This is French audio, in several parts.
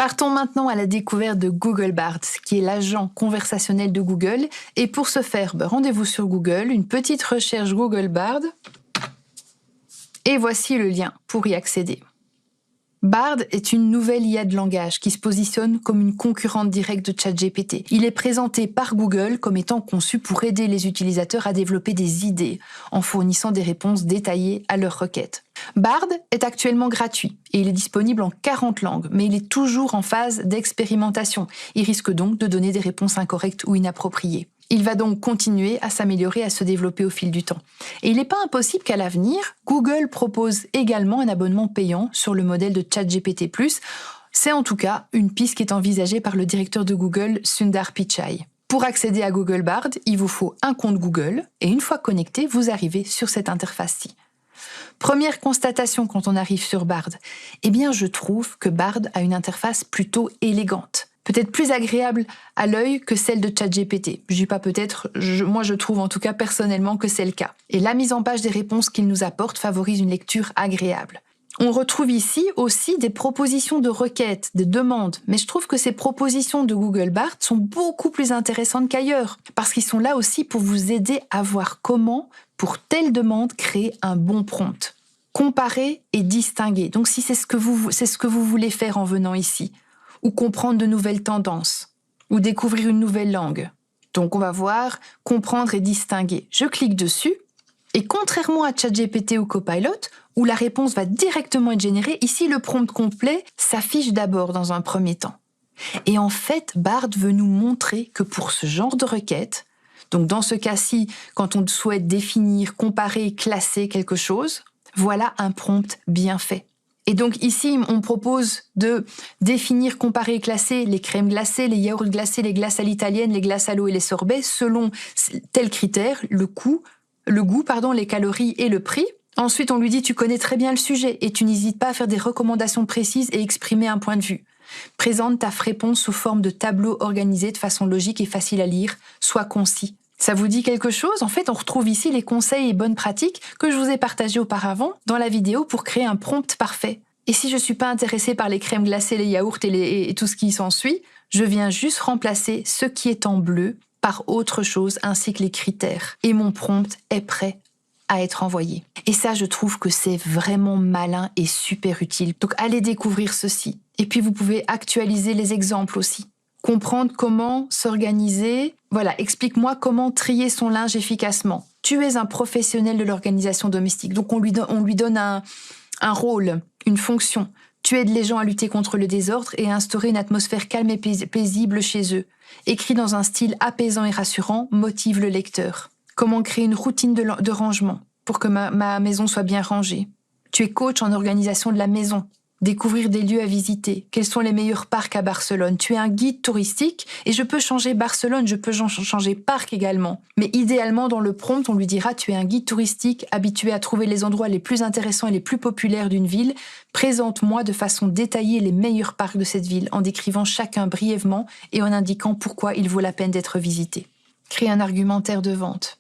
Partons maintenant à la découverte de Google Bard, qui est l'agent conversationnel de Google. Et pour ce faire, rendez-vous sur Google, une petite recherche Google Bard. Et voici le lien pour y accéder. Bard est une nouvelle IA de langage qui se positionne comme une concurrente directe de ChatGPT. Il est présenté par Google comme étant conçu pour aider les utilisateurs à développer des idées en fournissant des réponses détaillées à leurs requêtes. Bard est actuellement gratuit et il est disponible en 40 langues, mais il est toujours en phase d'expérimentation. Il risque donc de donner des réponses incorrectes ou inappropriées. Il va donc continuer à s'améliorer, à se développer au fil du temps. Et il n'est pas impossible qu'à l'avenir, Google propose également un abonnement payant sur le modèle de ChatGPT+. C'est en tout cas une piste qui est envisagée par le directeur de Google, Sundar Pichai. Pour accéder à Google Bard, il vous faut un compte Google et une fois connecté, vous arrivez sur cette interface-ci. Première constatation quand on arrive sur Bard, eh bien je trouve que Bard a une interface plutôt élégante. Peut-être plus agréable à l'œil que celle de ChatGPT. Je dis pas peut-être, moi je trouve en tout cas personnellement que c'est le cas. Et la mise en page des réponses qu'il nous apporte favorise une lecture agréable. On retrouve ici aussi des propositions de requêtes, de demandes, mais je trouve que ces propositions de Google Bard sont beaucoup plus intéressantes qu'ailleurs, parce qu'ils sont là aussi pour vous aider à voir comment, pour telle demande, créer un bon prompt. Comparer et distinguer. Donc si c'est ce que vous voulez faire en venant ici, ou comprendre de nouvelles tendances, ou découvrir une nouvelle langue. Donc on va voir comprendre et distinguer. Je clique dessus, et contrairement à ChatGPT ou Copilot, où la réponse va directement être générée, ici le prompt complet s'affiche d'abord dans un premier temps. Et en fait, Bard veut nous montrer que pour ce genre de requête, donc dans ce cas-ci, quand on souhaite définir, comparer, classer quelque chose, voilà un prompt bien fait. Et donc ici, on propose de définir, comparer et classer les crèmes glacées, les yaourts glacés, les glaces à l'italienne, les glaces à l'eau et les sorbets selon tels critères, le goût, les calories et le prix. Ensuite, on lui dit « tu connais très bien le sujet et tu n'hésites pas à faire des recommandations précises et exprimer un point de vue. Présente ta réponse sous forme de tableau organisé de façon logique et facile à lire, sois concis. » Ça vous dit quelque chose? En fait, on retrouve ici les conseils et bonnes pratiques que je vous ai partagés auparavant dans la vidéo pour créer un prompt parfait. Et si je ne suis pas intéressée par les crèmes glacées, les yaourts et tout ce qui s'ensuit, je viens juste remplacer ce qui est en bleu par autre chose ainsi que les critères. Et mon prompt est prêt à être envoyé. Et ça, je trouve que c'est vraiment malin et super utile. Donc, allez découvrir ceci. Et puis, vous pouvez actualiser les exemples aussi. Comprendre comment s'organiser. Voilà, explique-moi comment trier son linge efficacement. Tu es un professionnel de l'organisation domestique. Donc, on lui donne un rôle, une fonction. Tu aides les gens à lutter contre le désordre et à instaurer une atmosphère calme et paisible chez eux. Écrit dans un style apaisant et rassurant, motive le lecteur. Comment créer une routine de rangement pour que ma maison soit bien rangée. Tu es coach en organisation de la maison. Découvrir des lieux à visiter. Quels sont les meilleurs parcs à Barcelone? Tu es un guide touristique et je peux changer Barcelone, je peux changer parc également. Mais idéalement, dans le prompt, on lui dira tu es un guide touristique habitué à trouver les endroits les plus intéressants et les plus populaires d'une ville. Présente-moi de façon détaillée les meilleurs parcs de cette ville en décrivant chacun brièvement et en indiquant pourquoi il vaut la peine d'être visité. Crée un argumentaire de vente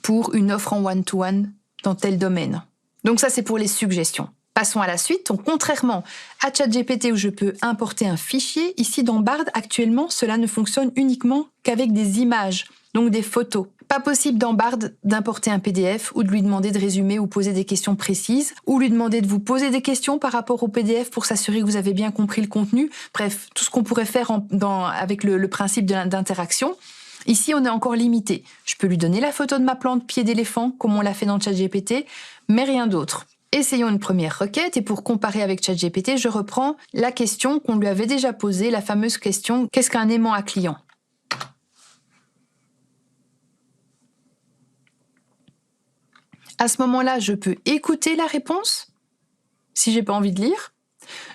pour une offre en one-to-one dans tel domaine. Donc ça, c'est pour les suggestions. Passons à la suite. Donc, contrairement à ChatGPT où je peux importer un fichier, ici dans Bard, actuellement, cela ne fonctionne uniquement qu'avec des images, donc des photos. Pas possible dans Bard d'importer un PDF ou de lui demander de résumer ou poser des questions précises, ou lui demander de vous poser des questions par rapport au PDF pour s'assurer que vous avez bien compris le contenu. Bref, tout ce qu'on pourrait faire avec le principe d'interaction. Ici, on est encore limité. Je peux lui donner la photo de ma plante pied d'éléphant, comme on l'a fait dans ChatGPT, mais rien d'autre. Essayons une première requête et pour comparer avec ChatGPT, je reprends la question qu'on lui avait déjà posée, la fameuse question « Qu'est-ce qu'un aimant à client ?» À ce moment-là, je peux écouter la réponse, si j'ai pas envie de lire.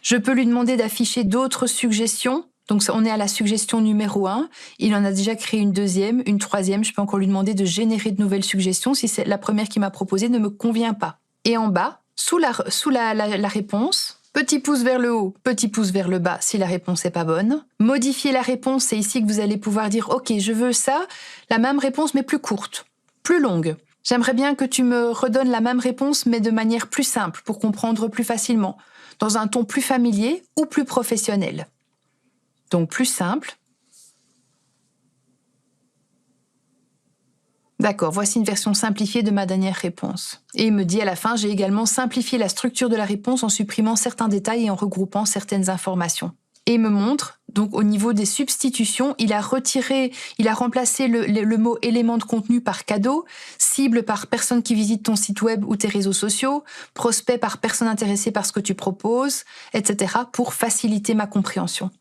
Je peux lui demander d'afficher d'autres suggestions. Donc, on est à la suggestion numéro 1. Il en a déjà créé une deuxième, une troisième. Je peux encore lui demander de générer de nouvelles suggestions si la première qu'il m'a proposée ne me convient pas. Et en bas, sous la réponse, petit pouce vers le haut, petit pouce vers le bas si la réponse n'est pas bonne. Modifier la réponse, c'est ici que vous allez pouvoir dire « Ok, je veux ça, la même réponse mais plus courte, plus longue. J'aimerais bien que tu me redonnes la même réponse mais de manière plus simple pour comprendre plus facilement, dans un ton plus familier ou plus professionnel. » Donc plus simple. D'accord, voici une version simplifiée de ma dernière réponse. Et il me dit à la fin, j'ai également simplifié la structure de la réponse en supprimant certains détails et en regroupant certaines informations. Et il me montre, donc au niveau des substitutions, il a remplacé le mot élément de contenu par cadeau, cible par personne qui visite ton site web ou tes réseaux sociaux, prospect par personne intéressée par ce que tu proposes, etc. pour faciliter ma compréhension.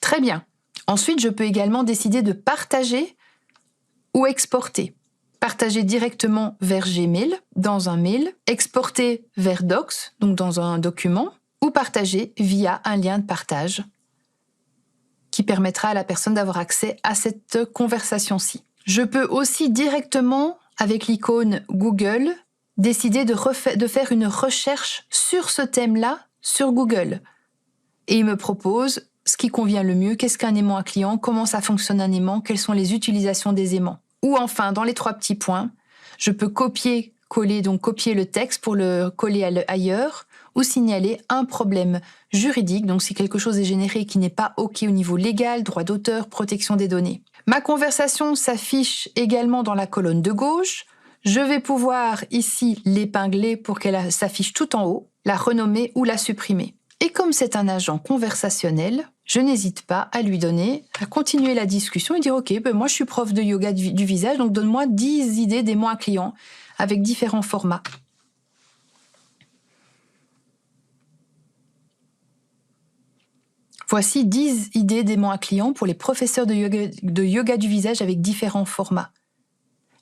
Très bien. Ensuite, je peux également décider de partager ou exporter. Partager directement vers Gmail, dans un mail, exporter vers Docs, donc dans un document, ou partager via un lien de partage qui permettra à la personne d'avoir accès à cette conversation-ci. Je peux aussi directement, avec l'icône Google, décider de faire une recherche sur ce thème-là sur Google. Et il me propose ce qui convient le mieux, qu'est-ce qu'un aimant à client, comment ça fonctionne un aimant, quelles sont les utilisations des aimants. Ou enfin, dans les 3 petits points, je peux copier le texte pour le coller ailleurs ou signaler un problème juridique, donc si quelque chose est généré et qui n'est pas OK au niveau légal, droit d'auteur, protection des données. Ma conversation s'affiche également dans la colonne de gauche. Je vais pouvoir ici l'épingler pour qu'elle s'affiche tout en haut, la renommer ou la supprimer. Et comme c'est un agent conversationnel, je n'hésite pas à continuer la discussion et dire « Ok, moi je suis prof de yoga du visage, donc donne-moi 10 idées d'aimants à clients avec différents formats. » Voici 10 idées d'aimants à clients pour les professeurs de yoga du visage avec différents formats.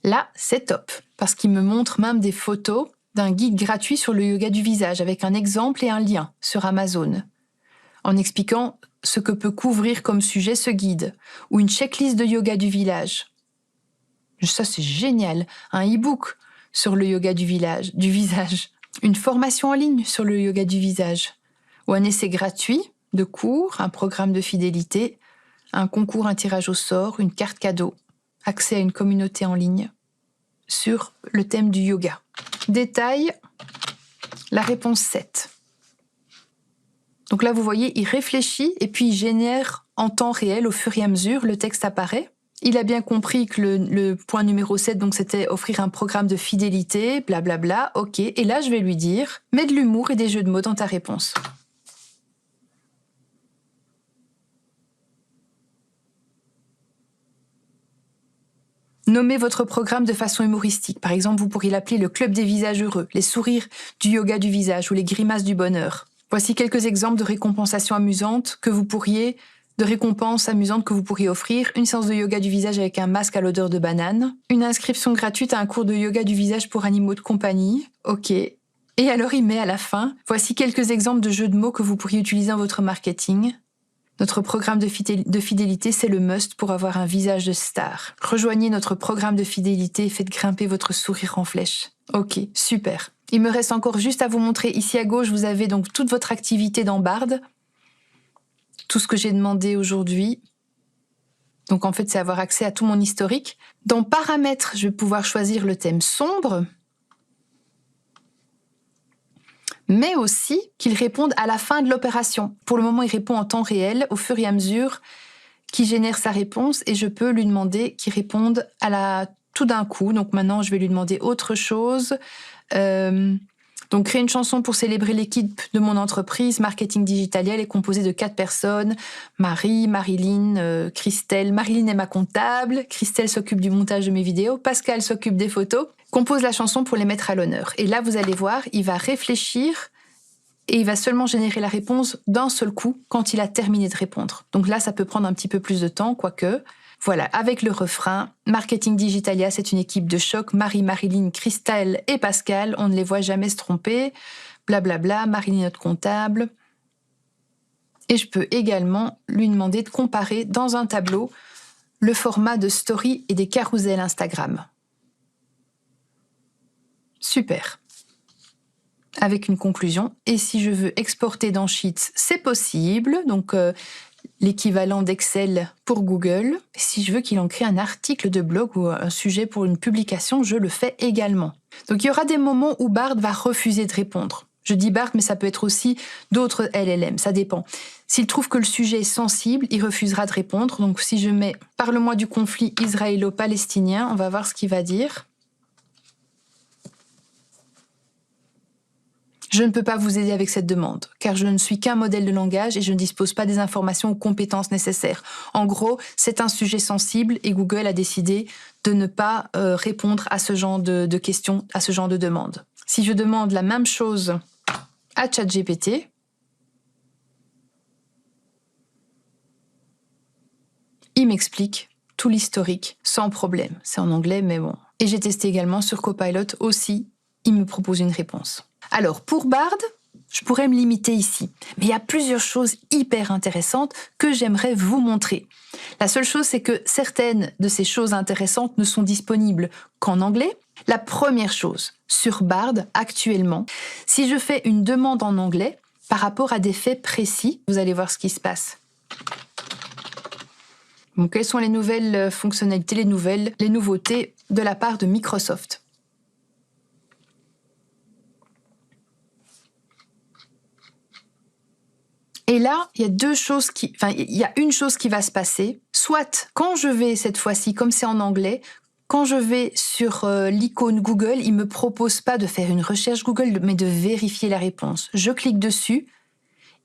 Là, c'est top, parce qu'il me montre même des photos d'un guide gratuit sur le yoga du visage avec un exemple et un lien sur Amazon, en expliquant ce que peut couvrir comme sujet ce guide, ou une checklist de yoga du visage. Ça, c'est génial. Un e-book sur le yoga du visage, une formation en ligne sur le yoga du visage, ou un essai gratuit de cours, un programme de fidélité, un concours, un tirage au sort, une carte cadeau, accès à une communauté en ligne sur le thème du yoga. Détail, la réponse 7. Donc là, vous voyez, il réfléchit et puis il génère en temps réel, au fur et à mesure, le texte apparaît. Il a bien compris que le point numéro 7, donc c'était offrir un programme de fidélité, blablabla, ok. Et là, je vais lui dire, mets de l'humour et des jeux de mots dans ta réponse. Nommez votre programme de façon humoristique. Par exemple, vous pourriez l'appeler le club des visages heureux, les sourires du yoga du visage ou les grimaces du bonheur. Voici quelques exemples de récompenses amusantes que vous pourriez offrir. Une séance de yoga du visage avec un masque à l'odeur de banane. Une inscription gratuite à un cours de yoga du visage pour animaux de compagnie. Ok. Et alors il met à la fin, voici quelques exemples de jeux de mots que vous pourriez utiliser dans votre marketing. Notre programme de fidélité, c'est le must pour avoir un visage de star. Rejoignez notre programme de fidélité et faites grimper votre sourire en flèche. Ok, super. Il me reste encore juste à vous montrer, ici à gauche, vous avez donc toute votre activité dans Bard. Tout ce que j'ai demandé aujourd'hui. Donc en fait, c'est avoir accès à tout mon historique. Dans Paramètres, je vais pouvoir choisir le thème sombre, mais aussi qu'il réponde à la fin de l'opération. Pour le moment, il répond en temps réel, au fur et à mesure qu'il génère sa réponse, et je peux lui demander qu'il réponde tout d'un coup. Donc maintenant, je vais lui demander autre chose. Donc, créer une chanson pour célébrer l'équipe de mon entreprise, Marketing Digital. Elle est composée de 4 personnes. Marie, Marilyn, Christelle. Marilyn est ma comptable. Christelle s'occupe du montage de mes vidéos. Pascal s'occupe des photos. Compose la chanson pour les mettre à l'honneur. Et là, vous allez voir, il va réfléchir et il va seulement générer la réponse d'un seul coup quand il a terminé de répondre. Donc là, ça peut prendre un petit peu plus de temps, quoique. Voilà, avec le refrain, Marketing Digitalia, c'est une équipe de choc. Marie, Marilyn, Christelle et Pascal, on ne les voit jamais se tromper. Blablabla, Marilyn notre comptable. Et je peux également lui demander de comparer dans un tableau le format de story et des carousels Instagram. Super. Avec une conclusion. Et si je veux exporter dans Sheets, c'est possible. Donc, l'équivalent d'Excel pour Google. Si je veux qu'il en crée un article de blog ou un sujet pour une publication, je le fais également. Donc il y aura des moments où Bard va refuser de répondre. Je dis BARD, mais ça peut être aussi d'autres LLM, ça dépend. S'il trouve que le sujet est sensible, il refusera de répondre. Donc si je mets « Parle-moi du conflit israélo-palestinien », on va voir ce qu'il va dire. Je ne peux pas vous aider avec cette demande, car je ne suis qu'un modèle de langage et je ne dispose pas des informations ou compétences nécessaires. En gros, c'est un sujet sensible et Google a décidé de ne pas répondre à ce genre de questions, à ce genre de demandes. Si je demande la même chose à ChatGPT, il m'explique tout l'historique sans problème. C'est en anglais, mais bon. Et j'ai testé également sur Copilot aussi, il me propose une réponse. Alors, pour BARD, je pourrais me limiter ici. Mais il y a plusieurs choses hyper intéressantes que j'aimerais vous montrer. La seule chose, c'est que certaines de ces choses intéressantes ne sont disponibles qu'en anglais. La première chose, sur BARD, actuellement, si je fais une demande en anglais, par rapport à des faits précis, vous allez voir ce qui se passe. Donc, quelles sont les nouvelles fonctionnalités, les nouveautés de la part de Microsoft ? Et là, il y a une chose qui va se passer. Soit, quand je vais cette fois-ci, comme c'est en anglais, quand je vais sur l'icône Google, il ne me propose pas de faire une recherche Google, mais de vérifier la réponse. Je clique dessus,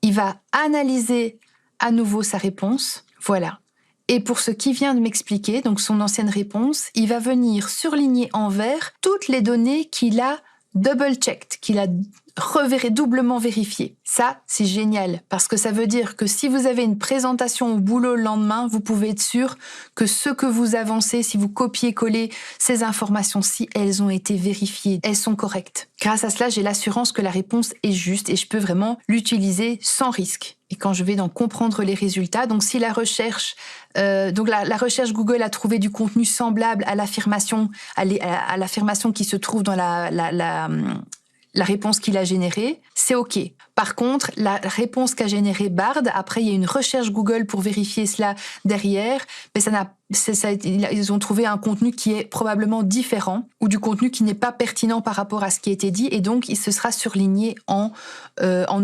il va analyser à nouveau sa réponse. Voilà. Et pour ce qui vient de m'expliquer, donc son ancienne réponse, il va venir surligner en vert toutes les données qu'il a double-checked, qu'il a doublement vérifié. Ça, c'est génial, parce que ça veut dire que si vous avez une présentation au boulot le lendemain, vous pouvez être sûr que ce que vous avancez, si vous copiez-collez ces informations-ci, elles ont été vérifiées, elles sont correctes. Grâce à cela, j'ai l'assurance que la réponse est juste et je peux vraiment l'utiliser sans risque. Et quand je vais donc comprendre les résultats, donc si la recherche, la recherche Google a trouvé du contenu semblable à l'affirmation, à l'affirmation qui se trouve dans la réponse qu'il a générée, c'est OK. Par contre, la réponse qu'a générée BARD, après il y a une recherche Google pour vérifier cela derrière, mais ils ont trouvé un contenu qui est probablement différent ou du contenu qui n'est pas pertinent par rapport à ce qui a été dit et donc il se sera surligné en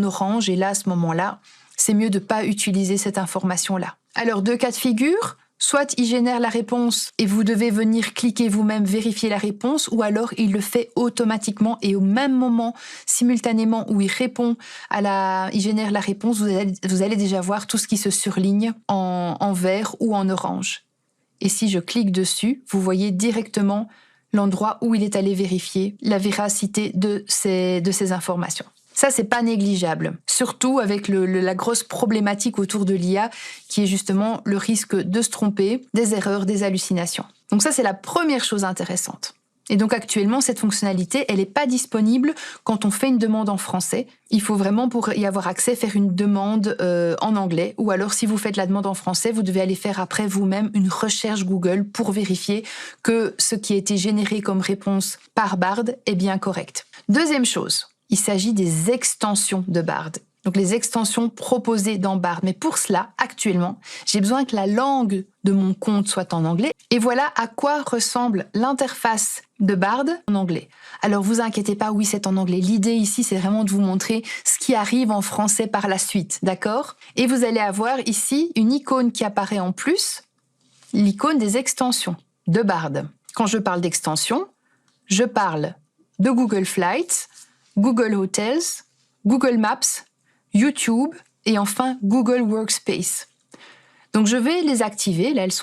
orange et là, à ce moment-là, c'est mieux de ne pas utiliser cette information-là. Alors, 2 cas de figure. Soit il génère la réponse et vous devez venir cliquer vous-même, vérifier la réponse, ou alors il le fait automatiquement et au même moment, simultanément où il génère la réponse, vous allez déjà voir tout ce qui se surligne en vert ou en orange. Et si je clique dessus, vous voyez directement l'endroit où il est allé vérifier la véracité de ces informations. Ça, c'est pas négligeable. Surtout avec la grosse problématique autour de l'IA, qui est justement le risque de se tromper, des erreurs, des hallucinations. Donc ça, c'est la première chose intéressante. Et donc actuellement, cette fonctionnalité, elle n'est pas disponible quand on fait une demande en français. Il faut vraiment, pour y avoir accès, faire une demande en anglais. Ou alors, si vous faites la demande en français, vous devez aller faire après vous-même une recherche Google pour vérifier que ce qui a été généré comme réponse par BARD est bien correct. Deuxième chose. Il s'agit des extensions de BARD. Donc les extensions proposées dans BARD. Mais pour cela, actuellement, j'ai besoin que la langue de mon compte soit en anglais. Et voilà à quoi ressemble l'interface de BARD en anglais. Alors vous inquiétez pas, oui, c'est en anglais. L'idée ici, c'est vraiment de vous montrer ce qui arrive en français par la suite, d'accord ? Et vous allez avoir ici une icône qui apparaît en plus, l'icône des extensions de BARD. Quand je parle d'extensions, je parle de Google Flights, Google Hotels, Google Maps, YouTube et enfin Google Workspace. Donc je vais les activer. Là, elles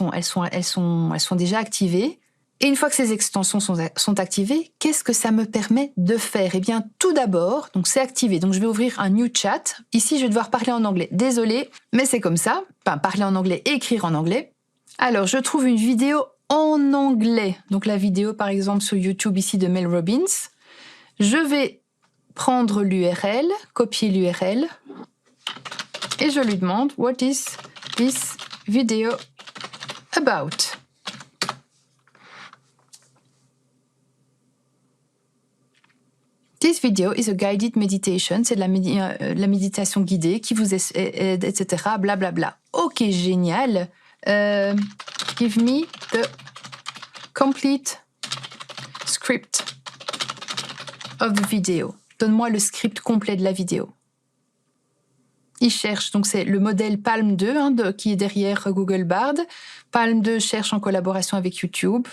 sont déjà activées. Et une fois que ces extensions sont activées, qu'est-ce que ça me permet de faire ? Eh bien, tout d'abord, donc c'est activé. Donc je vais ouvrir un new chat. Ici, je vais devoir parler en anglais. Désolée, mais c'est comme ça. Enfin, parler en anglais, écrire en anglais. Alors, je trouve une vidéo en anglais. Donc la vidéo, par exemple, sur YouTube ici de Mel Robbins. Je vais prendre l'URL, copier l'URL, et je lui demande « What is this video about ?» This video is a guided meditation, c'est de la méditation guidée qui vous aide, etc., blablabla. Bla bla. Ok, génial. Give me the complete script of the video. donne-moi le script complet de la vidéo. Il cherche, donc c'est le modèle Palm 2 qui est derrière Google Bard. Palm 2 cherche en collaboration avec YouTube.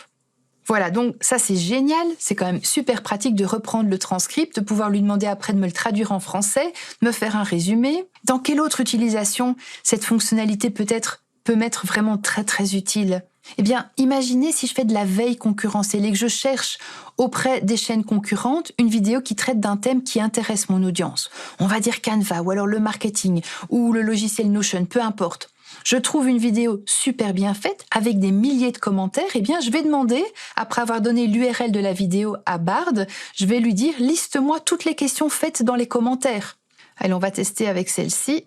Voilà, donc ça c'est génial, c'est quand même super pratique de reprendre le transcript, de pouvoir lui demander après de me le traduire en français, me faire un résumé. Dans quelle autre utilisation cette fonctionnalité peut m'être vraiment très très utile? Eh bien, imaginez si je fais de la veille concurrentielle et que je cherche auprès des chaînes concurrentes une vidéo qui traite d'un thème qui intéresse mon audience. On va dire Canva, ou alors le marketing, ou le logiciel Notion, peu importe. Je trouve une vidéo super bien faite, avec des milliers de commentaires, eh bien, je vais demander, après avoir donné l'URL de la vidéo à Bard, je vais lui dire « Liste-moi toutes les questions faites dans les commentaires ». Allez, on va tester avec celle-ci,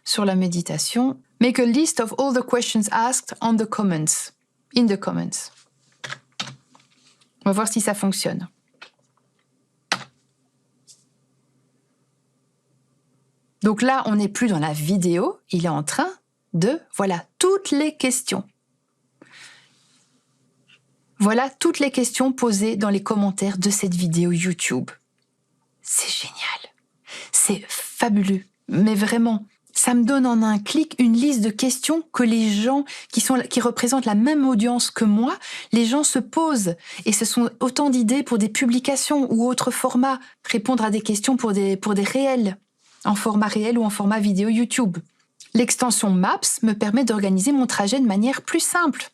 sur la méditation. « Make a list of all the questions asked on the comments. In the comments ». On va voir si ça fonctionne. Donc là, on n'est plus dans la vidéo, il est en train de, voilà, toutes les questions. Voilà toutes les questions posées dans les commentaires de cette vidéo YouTube. C'est génial. C'est fabuleux. Mais vraiment, ça me donne en un clic une liste de questions que les gens qui représentent la même audience que moi, les gens se posent. Et ce sont autant d'idées pour des publications ou autres formats. Répondre à des questions pour des réels, en format réel ou en format vidéo YouTube. L'extension Maps me permet d'organiser mon trajet de manière plus simple.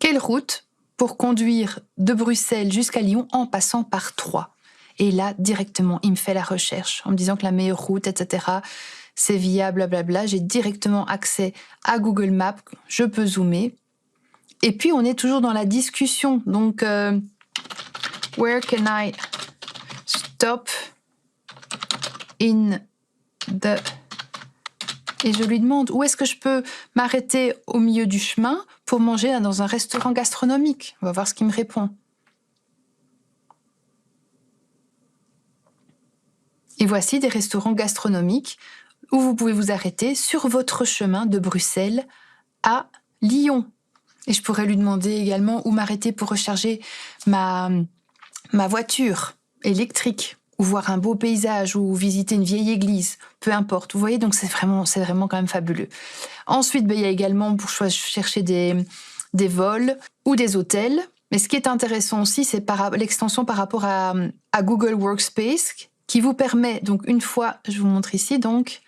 Quelle route pour conduire de Bruxelles jusqu'à Lyon en passant par Troyes? Et là, directement, il me fait la recherche en me disant que la meilleure route, etc., c'est via blablabla. J'ai directement accès à Google Maps, je peux zoomer. Et puis, on est toujours dans la discussion. Donc, where can I stop in the... Et je lui demande où est-ce que je peux m'arrêter au milieu du chemin pour manger dans un restaurant gastronomique. On va voir ce qu'il me répond. Et voici des restaurants gastronomiques où vous pouvez vous arrêter sur votre chemin de Bruxelles à Lyon. Et je pourrais lui demander également où m'arrêter pour recharger ma voiture électrique, ou voir un beau paysage, ou visiter une vieille église, peu importe. Vous voyez, donc c'est vraiment quand même fabuleux. Ensuite, il y a également pour chercher des vols ou des hôtels. Mais ce qui est intéressant aussi, c'est l'extension par rapport à Google Workspace, qui vous permet, donc une fois, je vous montre ici, donc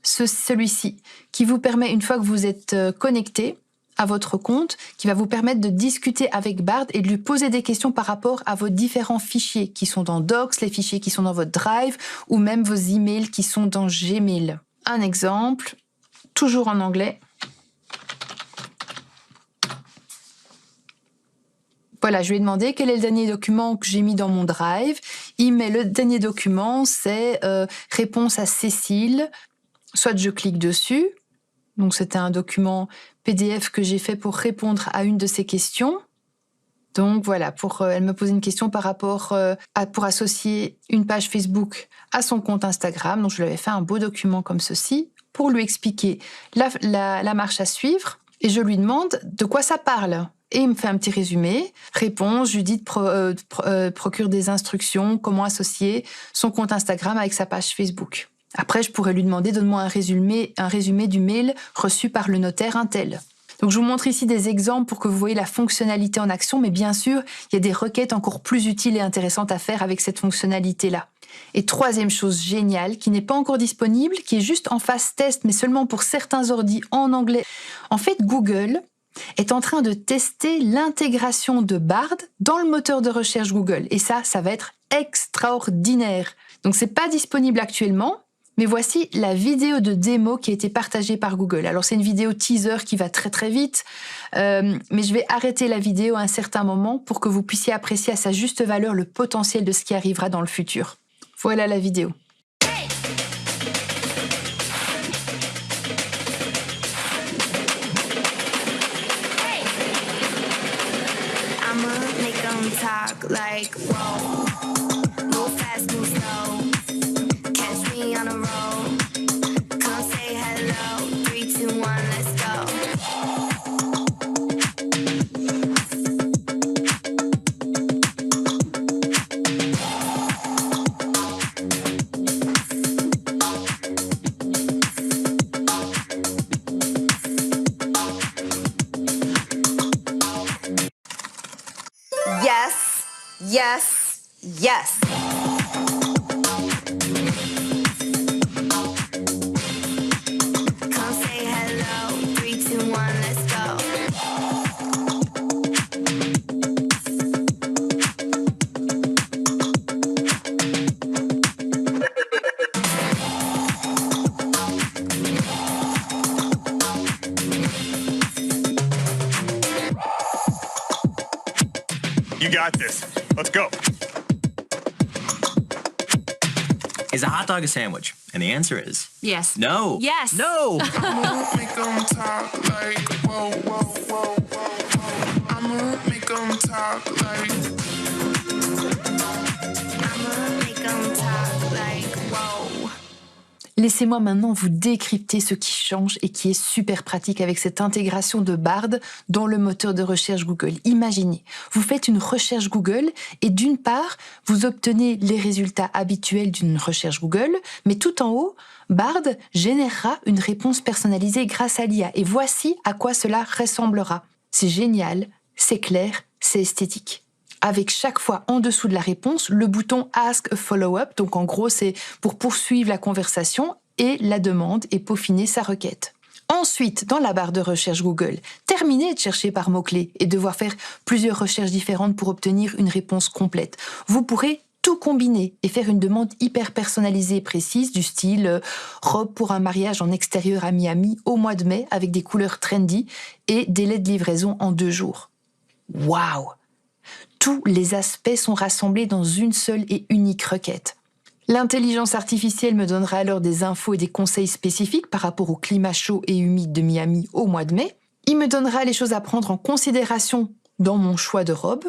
celui-ci, qui vous permet, une fois que vous êtes connecté à votre compte, qui va vous permettre de discuter avec Bard et de lui poser des questions par rapport à vos différents fichiers qui sont dans Docs, les fichiers qui sont dans votre Drive ou même vos emails qui sont dans Gmail. Un exemple, toujours en anglais. Voilà, je lui ai demandé quel est le dernier document que j'ai mis dans mon Drive. Il met le dernier document, c'est réponse à Cécile. Soit je clique dessus. Donc, c'était un document PDF que j'ai fait pour répondre à une de ces questions. Donc, voilà, elle me posait une question par rapport pour associer une page Facebook à son compte Instagram. Donc, je lui avais fait un beau document comme ceci pour lui expliquer la marche à suivre. Et je lui demande de quoi ça parle. Et il me fait un petit résumé. Réponse, Judith procure des instructions, comment associer son compte Instagram avec sa page Facebook. Après, je pourrais lui demander, donne-moi un résumé du mail reçu par le notaire untel. Donc, je vous montre ici des exemples pour que vous voyez la fonctionnalité en action, mais bien sûr, il y a des requêtes encore plus utiles et intéressantes à faire avec cette fonctionnalité-là. Et troisième chose géniale, qui n'est pas encore disponible, qui est juste en phase test, mais seulement pour certains ordis en anglais. En fait, Google est en train de tester l'intégration de Bard dans le moteur de recherche Google. Et ça va être extraordinaire. Donc, c'est pas disponible actuellement. Mais voici la vidéo de démo qui a été partagée par Google. Alors, c'est une vidéo teaser qui va très très vite, mais je vais arrêter la vidéo à un certain moment pour que vous puissiez apprécier à sa juste valeur le potentiel de ce qui arrivera dans le futur. Voilà la vidéo. On a roll. Come say hello. 3, 2, 1, let's Yes, yes. Come say hello. 3, 2, 1, let's go. You got this. Let's go. Is a hot dog a sandwich? And the answer is Yes. no. Yes. No. Make 'em talk like whoa, whoa, whoa, whoa. I'ma make 'em talk like. I'ma make 'em talk like wow. Laissez-moi maintenant vous décrypter ce qui change et qui est super pratique avec cette intégration de Bard dans le moteur de recherche Google. Imaginez, vous faites une recherche Google et d'une part, vous obtenez les résultats habituels d'une recherche Google, mais tout en haut, Bard générera une réponse personnalisée grâce à l'IA. Et voici à quoi cela ressemblera. C'est génial, c'est clair, c'est esthétique. Avec chaque fois en dessous de la réponse, le bouton Ask a Follow-up, donc en gros c'est pour poursuivre la conversation et la demande et peaufiner sa requête. Ensuite, dans la barre de recherche Google, terminez de chercher par mots-clés et devoir faire plusieurs recherches différentes pour obtenir une réponse complète. Vous pourrez tout combiner et faire une demande hyper personnalisée et précise du style robe pour un mariage en extérieur à Miami au mois de mai avec des couleurs trendy et délai de livraison en 2 jours. Waouh! Tous les aspects sont rassemblés dans une seule et unique requête. L'intelligence artificielle me donnera alors des infos et des conseils spécifiques par rapport au climat chaud et humide de Miami au mois de mai. Il me donnera les choses à prendre en considération dans mon choix de robe.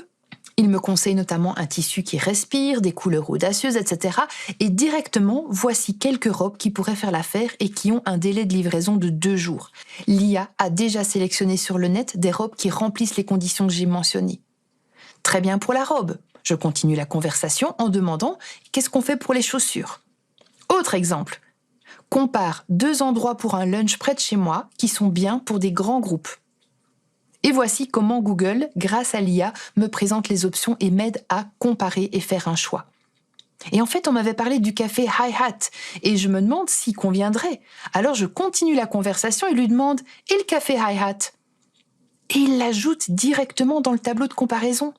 Il me conseille notamment un tissu qui respire, des couleurs audacieuses, etc. Et directement, voici quelques robes qui pourraient faire l'affaire et qui ont un délai de livraison de 2 jours. L'IA a déjà sélectionné sur le net des robes qui remplissent les conditions que j'ai mentionnées. Très bien pour la robe. Je continue la conversation en demandant « Qu'est-ce qu'on fait pour les chaussures ?» Autre exemple. Compare 2 endroits pour un lunch près de chez moi qui sont bien pour des grands groupes. Et voici comment Google, grâce à l'IA, me présente les options et m'aide à comparer et faire un choix. Et en fait, on m'avait parlé du café Hi Hat et je me demande s'il conviendrait. Alors je continue la conversation et lui demande « Et le café Hi Hat ?» Et il l'ajoute directement dans le tableau de comparaison.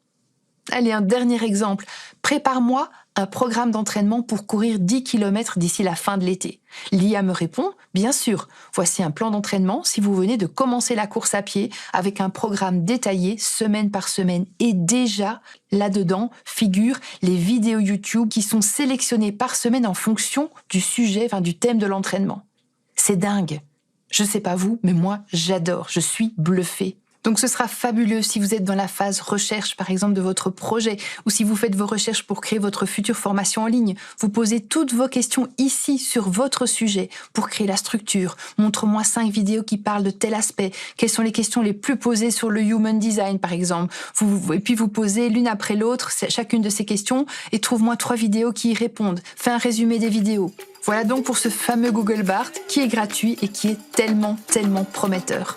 Allez, un dernier exemple. Prépare-moi un programme d'entraînement pour courir 10 km d'ici la fin de l'été. L'IA me répond, bien sûr, voici un plan d'entraînement si vous venez de commencer la course à pied avec un programme détaillé semaine par semaine. Et déjà, là-dedans, figurent les vidéos YouTube qui sont sélectionnées par semaine en fonction du sujet, du thème de l'entraînement. C'est dingue. Je sais pas vous, mais moi, j'adore. Je suis bluffée. Donc ce sera fabuleux si vous êtes dans la phase recherche, par exemple, de votre projet, ou si vous faites vos recherches pour créer votre future formation en ligne. Vous posez toutes vos questions ici sur votre sujet pour créer la structure. Montre-moi 5 vidéos qui parlent de tel aspect. Quelles sont les questions les plus posées sur le human design, par exemple. Et puis vous posez l'une après l'autre chacune de ces questions et trouve-moi 3 vidéos qui y répondent. Fais un résumé des vidéos. Voilà donc pour ce fameux Google Bard qui est gratuit et qui est tellement, tellement prometteur.